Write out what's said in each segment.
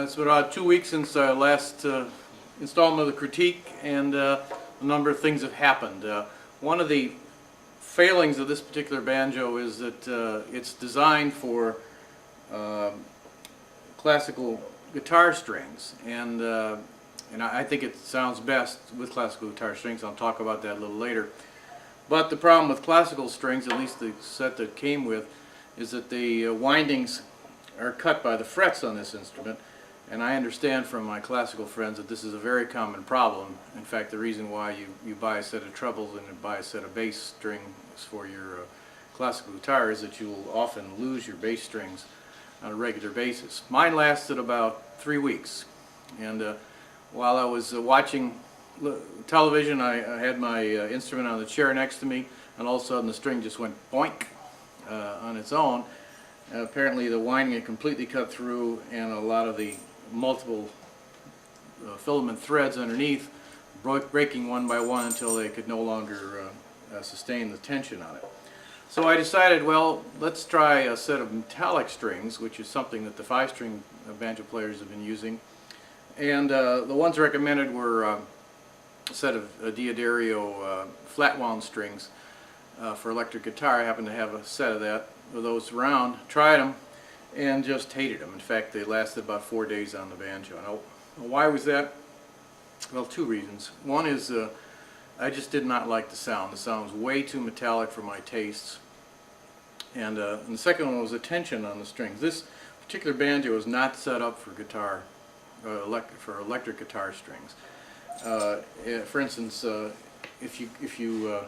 It's been about 2 weeks since our last installment of the critique, and a number of things have happened. One of the failings of this particular banjo is that it's designed for classical guitar strings, and I think it sounds best with classical guitar strings. I'll talk about that a little later. But the problem with classical strings, at least the set that came with, is that the windings are cut by the frets on this instrument, and I understand from my classical friends that this is a very common problem. In fact, the reason why you buy a set of trebles and you buy a set of bass strings for your classical guitar is that you will often lose your bass strings on a regular basis. Mine lasted about 3 weeks, and while I was watching television, I had my instrument on the chair next to me, and all of a sudden the string just went boink on its own. Apparently the winding had completely cut through, and a lot of the multiple filament threads underneath breaking one by one until they could no longer sustain the tension on it. So I decided, well, let's try a set of metallic strings, which is something that the 5-string banjo players have been using. And the ones recommended were a set of Diodario flat wound strings for electric guitar. I happen to have a set of those around. Tried them and just hated them. In fact, they lasted about 4 days on the banjo. Now, why was that? Well, 2 reasons. One is I just did not like the sound. The sound was way too metallic for my tastes. And the second one was the tension on the strings. This particular banjo is not set up for guitar, for electric guitar strings. For instance, if you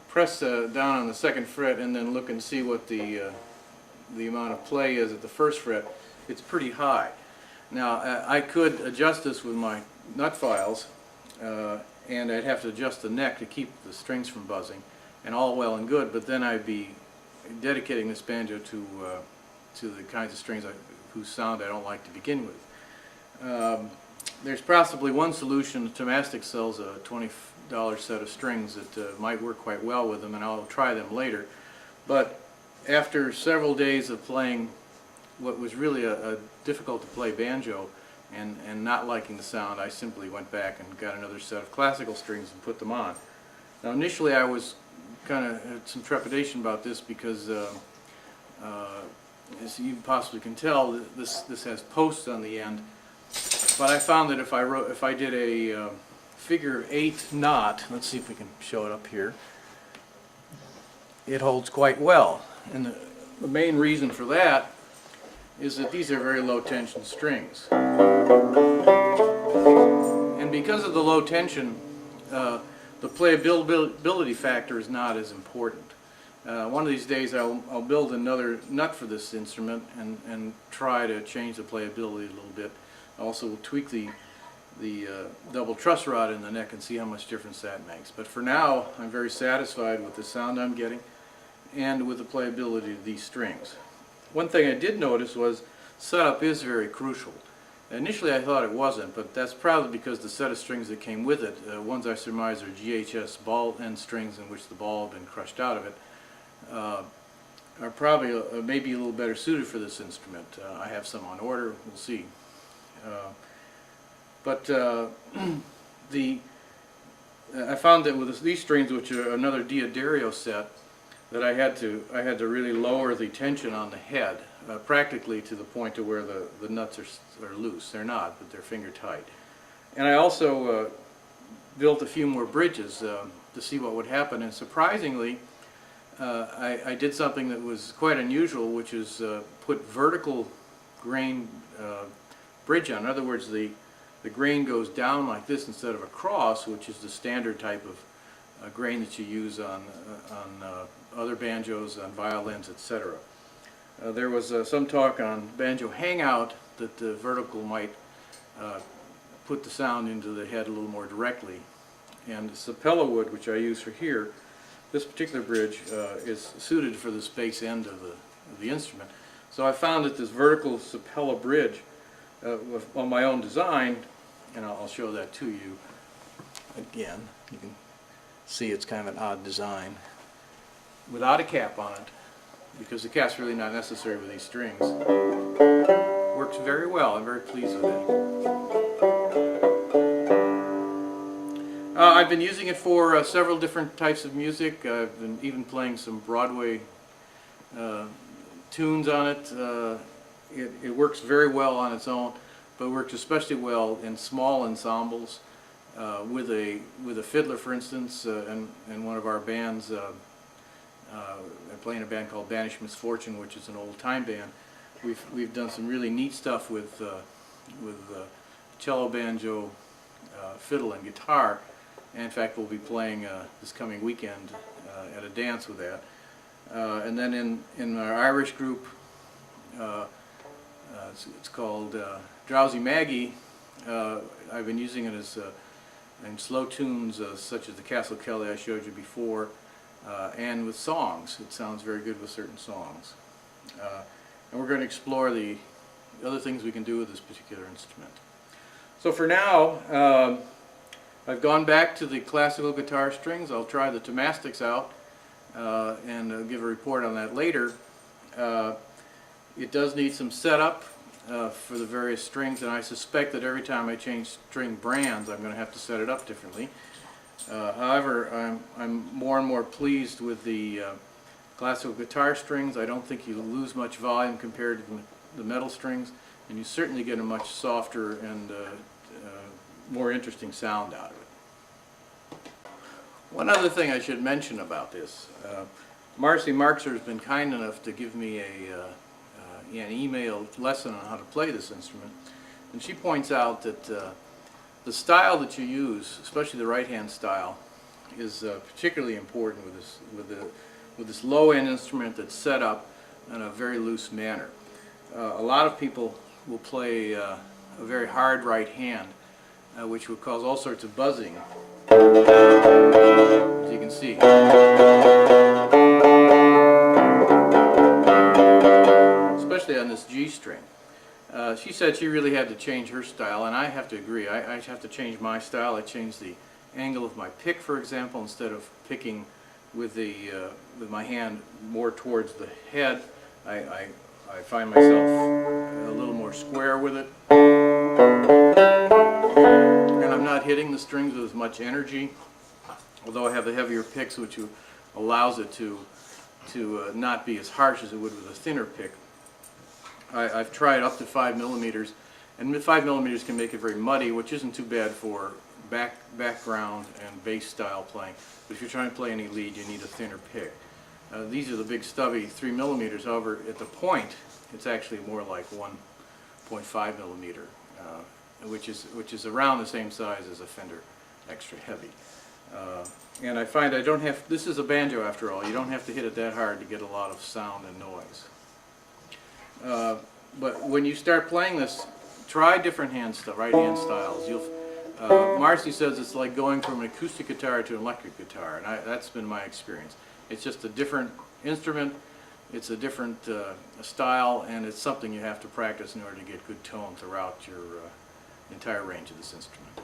press down on the 2nd fret and then look and see what the amount of play is at the 1st fret, it's pretty high. Now I could adjust this with my nut files, and I'd have to adjust the neck to keep the strings from buzzing, and all well and good, but then I'd be dedicating this banjo to the kinds of strings whose sound I don't like to begin with. There's possibly one solution. Tomastic sells a $20 set of strings that might work quite well with them, and I'll try them later. But after several days of playing what was really a difficult to play banjo and not liking the sound, I simply went back and got another set of classical strings and put them on. Now initially I was kind of had some trepidation about this because as you possibly can tell, this has posts on the end. But I found that if I did a figure 8 knot, let's see if we can show it up here, it holds quite well. And the main reason for that is that these are very low tension strings. And because of the low tension, the playability factor is not as important. One of these days I'll build another nut for this instrument and try to change the playability a little bit. Also we'll tweak the double truss rod in the neck and see how much difference that makes. But for now, I'm very satisfied with the sound I'm getting and with the playability of these strings. One thing I did notice was setup is very crucial. Initially I thought it wasn't, but that's probably because the set of strings that came with it, ones I surmise are GHS ball end strings in which the ball had been crushed out of it, are probably maybe a little better suited for this instrument. I have some on order, we'll see. I found that with these strings, which are another Diodario set, that I had to really lower the tension on the head, practically to the point to where the nuts are loose. They're not, but they're finger tight. And I also built a few more bridges to see what would happen. And surprisingly, I did something that was quite unusual, which is put vertical grain bridge on. In other words, the grain goes down like this instead of across, which is the standard type of grain that you use on other banjos, on violins, etc. There was some talk on Banjo Hangout that the vertical might put the sound into the head a little more directly. And the sapella wood, which I use for here, this particular bridge is suited for the space end of the instrument. So I found that this vertical sapella bridge on my own design, and I'll show that to you again. You can see it's kind of an odd design without a cap on it, because the cap's really not necessary with these strings. Works works very well. I'm very pleased with it. I've been using it for several different types of music. I've been even playing some Broadway tunes on it. It works very well on its own, but works especially well in small ensembles with a fiddler, for instance, and one of our bands. I play in a band called Banished Misfortune, which is an old-time band. We've done some really neat stuff with cello, banjo, fiddle, and guitar. And in fact, we'll be playing this coming weekend at a dance with that. And then in our Irish group, it's called Drowsy Maggie. I've been using it as in slow tunes such as the Castle Kelly I showed you before, and with songs. It sounds very good with certain songs. And we're going to explore the other things we can do with this particular instrument. So for now, I've gone back to the classical guitar strings. I'll try the Tomastics out and give a report on that later. It does need some setup for the various strings, and I suspect that every time I change string brands I'm going to have to set it up differently. However, I'm more and more pleased with the classical guitar strings. I don't think you lose much volume compared to the metal strings, and you certainly get a much softer and more interesting sound out of it. One other thing I should mention about this, Marcy Marxer has been kind enough to give me an email lesson on how to play this instrument, and she points out that the style that you use, especially the right-hand style, is particularly important with this low-end instrument that's set up in a very loose manner. A lot of people will play a very hard right hand, which will cause all sorts of buzzing, as you can see. Especially on this G string. She said she really had to change her style, and I have to agree. I have to change my style. I changed the angle of my pick, for example. Instead of picking with my hand more towards the head, I find myself a little more square with it. And I'm not hitting the strings with as much energy, although I have the heavier picks, which allows it to not be as harsh as it would with a thinner pick. I've tried up to 5 millimeters, and 5 millimeters can make it very muddy, which isn't too bad for background and bass style playing. But if you're trying to play any lead, you need a thinner pick. These are the big stubby 3 millimeters. However, at the point, it's actually more like 1.5 millimeter, which is around the same size as a Fender Extra Heavy. And I find I don't have. This is a banjo after all. You don't have to hit it that hard to get a lot of sound and noise. But when you start playing this, try different right-hand styles. Marcy says it's like going from an acoustic guitar to an electric guitar, and that's been my experience. It's just a different instrument, it's a different style, and it's something you have to practice in order to get good tone throughout your entire range of this instrument.